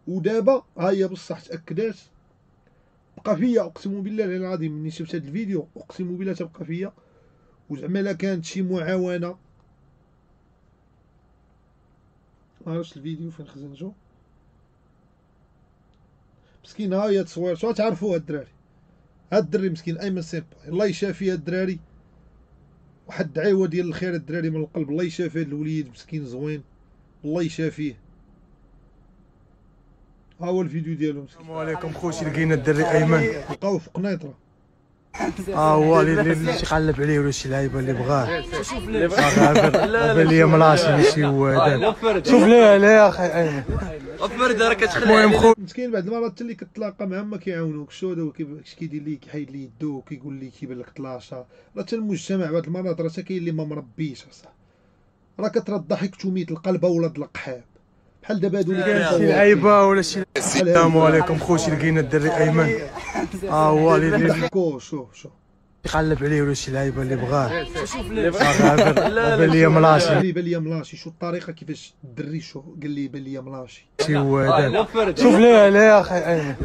ودابا ها هي بصح تاكدات، بقى فيا اقسم بالله العظيم مني شفت هذا الفيديو اقسم بالله تبقى فيا. وزعما لا كانت شي معاونه، ما عرفتش الفيديو فين خزنتو مسكين. ها هي تصويرتو تعرفوا هاد الدراري، هاد الدري مسكين ايمن سيمبا الله يشافي هاد الدراري، واحد الدعيوه ديال الخير هاد الدراري من القلب. الله يشافي هاد الوليد مسكين زوين الله يشافيه. ها هو الفيديو ديالو مسكين. السلام عليكم خوتي، لقينا الدري ايمن لقاوه في قنيطره. هو اللي تيقلب عليه ولا شي لعيبه اللي بغاه. بان ليا ملاشي ماشي هو هذا. شوف ليه يا اخي ايمن وفرد راه كتخلع. المهم خويا مسكين بعض المرات حتى اللي كتلاقى معاهم ما كيعاونوك. شو هذا كيفاش كيدير ليك كيحيد لي يدو كيقول لي كيبان لك طلاشة. راه حتى المجتمع بعض المرات راه كاين اللي ما مربيش اصاحبي. راه كترى الضحك توميت القلبه ولاد القحاب بحال دابا هادو اللي شي لعيبه ولا شي. السلام عليكم خوتي، لقينا الدري ايمن هو اللي ضحكو. شوف يقلب عليه ولا شي لعيبه اللي بغاه. بان ليا ملاشي بان ليا ملاشي. شو الطريقه كيفاش الدري شو قال لي بان ليا ملاشي. ماشي هو هذا. شوف ليه يا اخي ايمن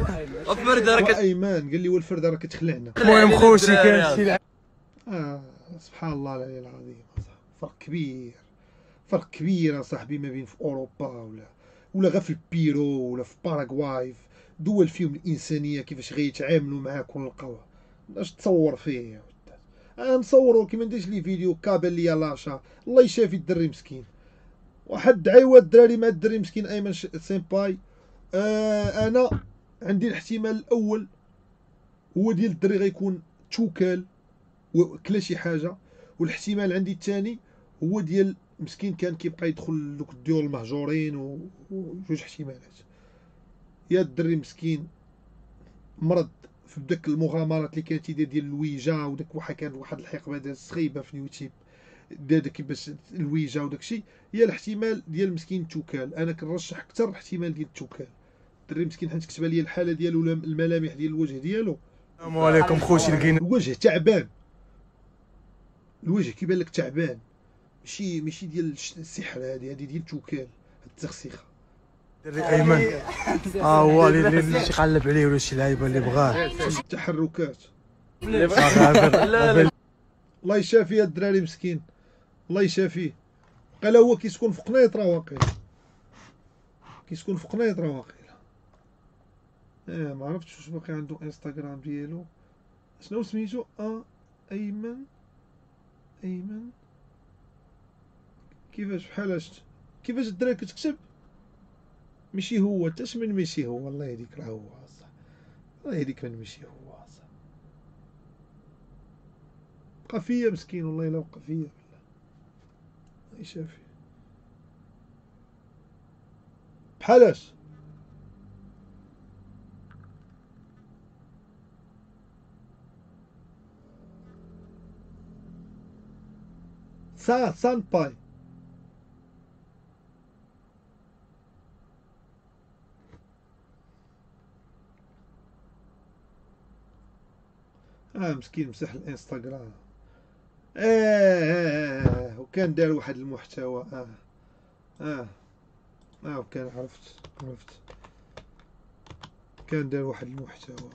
وفرد راه ايمان قال لي والفرده راه كتخلعنا. المهم خوتي كاين شي سبحان الله العلي العظيم. فرق كبير صاحبي ما بين في اوروبا ولا غير في البيرو ولا في باراغواي، دول فيهم الانسانيه كيفاش غيتعاملوا معاك ونلقاوها. باش تصور فيه نصورو كيما نديرش لي فيديو كابل ليا لاشا. الله يشافي الدري مسكين. واحد عيوه الدراري مع الدري مسكين ايمن سيمباي. انا عندي الاحتمال الاول هو ديال الدري غيكون توكل وكلا شي حاجه، والاحتمال عندي الثاني هو ديال مسكين كان كيبقى يدخل دوك الديور المهجورين وجوج احتمالات. يا الدري مسكين مرض في داك المغامرات اللي كانت يدير ديال الويجا وداك واحد كان واحد الحقبه ديال السخيبه في اليوتيوب داك باش الويجا وداك الشيء. هي الاحتمال ديال مسكين توكال. انا كنرشح اكثر الاحتمال ديال توكال. الدري مسكين حيت كتبان لي الحاله ديالو الملامح ديال الوجه ديالو. السلام عليكم خوتي، لقينا الوجه تعبان. الوجه كيبان لك تعبان ماشي ديال السحر. هذه ديال توكال التسخسيخه. الدري ايمن هو اللي تيقلب عليه ولا شي لعيبه اللي بغاه. التحركات. الله يشافي الدراري مسكين الله يشافيه. قال هو كيسكن في قنيطره واقيلا. كيسكن في قنيطره واقيلا. ما عرفتش واش باقي عنده انستغرام ديالو. شنو سميتو؟ ايمن كيفاش بحالاش كيفاش الدراري كتكتب ماشي هو تاش من ماشي هو. الله يهديك راه هو صح. الله يهديك من ماشي هو صح. بقى فيا مسكين والله الا بقى فيا بالله. الله يشافي. بحالاش سان باي. مسكين مسح الانستغرام. وكان دار واحد المحتوى. وكان عرفت كان دار واحد المحتوى.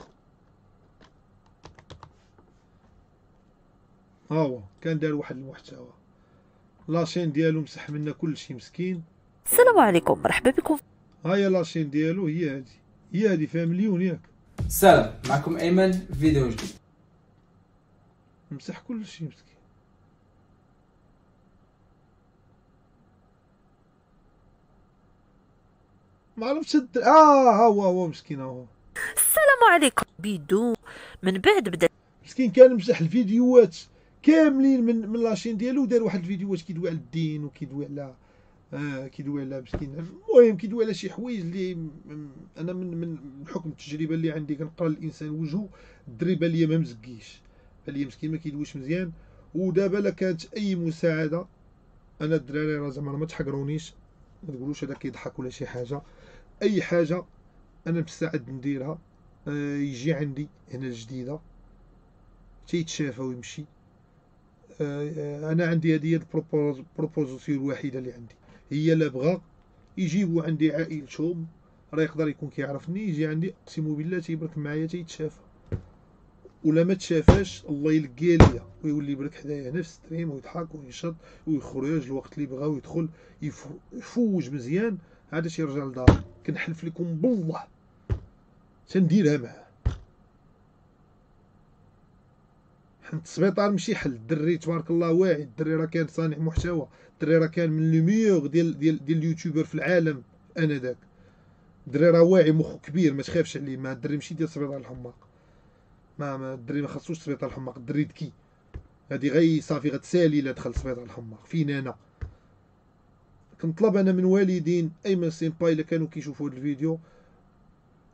هو كان دار واحد المحتوى. لاشين ديالو مسح منا كلشي مسكين. السلام عليكم، مرحبا بكم. هيا لاشين ديالو هي هادي فيها مليون ياك. السلام معكم ايمن فيديو جديد. مسح كلشي مسكين. ما عرفتش ها هو مسكين. هو السلام عليكم. بدون من بعد بدا مسكين كان مسح الفيديوهات كاملين من لاشين ديالو ودار واحد الفيديوهات كيدوي على الدين وكيدوي على كيدوي على مسكين. المهم كيدوي على شي حوايج اللي انا من حكم التجربه اللي عندي كنقرا الانسان وجهه. الدري بان ليا ما مزكيش، بان ليا مسكين ما كيدويش مزيان. ودابا لا كانت اي مساعده انا الدراري راه زعما ما تحقرونيش ما تقولوش هذا كيضحك ولا شي حاجه. اي حاجه انا مستعد نديرها. يجي عندي هنا الجديده تيتشافى ويمشي. انا عندي هذه البروبوزيسيون الوحيده اللي عندي هي لا بغا يجيبوا عندي عائلتهم راه يقدر يكون كيعرفني يجي عندي اقسم بالله تيبرك معايا تيتشافى، ولا ما تشافاش الله يلقى ليا ويولي يبرك حدايا هنا في ستريم ويضحك وينشط ويخرج الوقت اللي بغا ويدخل يفوج مزيان. هذا شي رجال دار كنحلف لكم بالله تنديرها معاه. حنت السبيطار ماشي حل. الدري تبارك الله واعي، الدري راه كان صانع محتوى، الدري راه كان من لي ميور ديال اليوتيوبر في العالم انذاك. الدري راه واعي مخو كبير ما تخافش عليه. ما الدري ماشي ديال السبيطار الحماق، ما الدري ما خاصوش السبيطار الحماق. الدري ذكي، هادي غي صافي غتسالي الا دخل السبيطار الحماق. فين انا كنطلب انا من والدين ايمن سيمباي الا كانوا كيشوفوا هذا الفيديو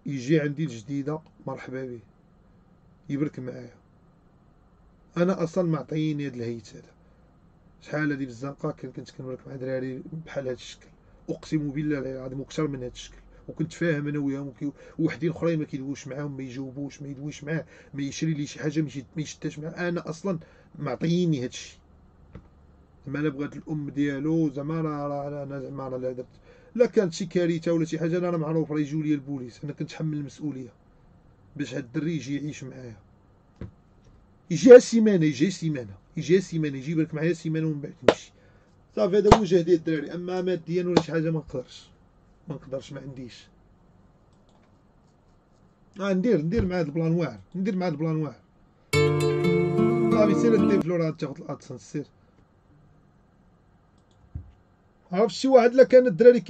يجي عندي الجديده مرحبا به يبرك معايا. انا اصلا معطيني هاد الهيت هذا. شحال هادي بالزنقه كنت كنبرك مع دراري بحال هاد الشكل، اقسم بالله العظيم اكثر من هاد الشكل. وكنت فاهم انا وياهم وحدين اخرين ما كيدويش معاهم، ما يجاوبوش، ما يدويش معاه، ما يشري لي شي حاجه ما يشداش معاه. انا اصلا معطيني هاد الشيء. زعما انا بغات الام ديالو زعما انا زعما راه لا درت لا كانت شي كارثه ولا شي حاجه انا معروف راه يجيو لي البوليس. انا كنتحمل المسؤوليه باش هاد الدري يجي يعيش معايا. يجيها سيمانه يجي يبارك معايا سيمانه ومن بعد يمشي. صافي هذا هو جهدي الدراري. اما ماديا ولا شي حاجه ما نقدرش ما عنديش. ندير مع هاد البلان واعر. صافي سير دي فلورا تاخد الادسنس سير. عرفت شي واحد لا كان الدراري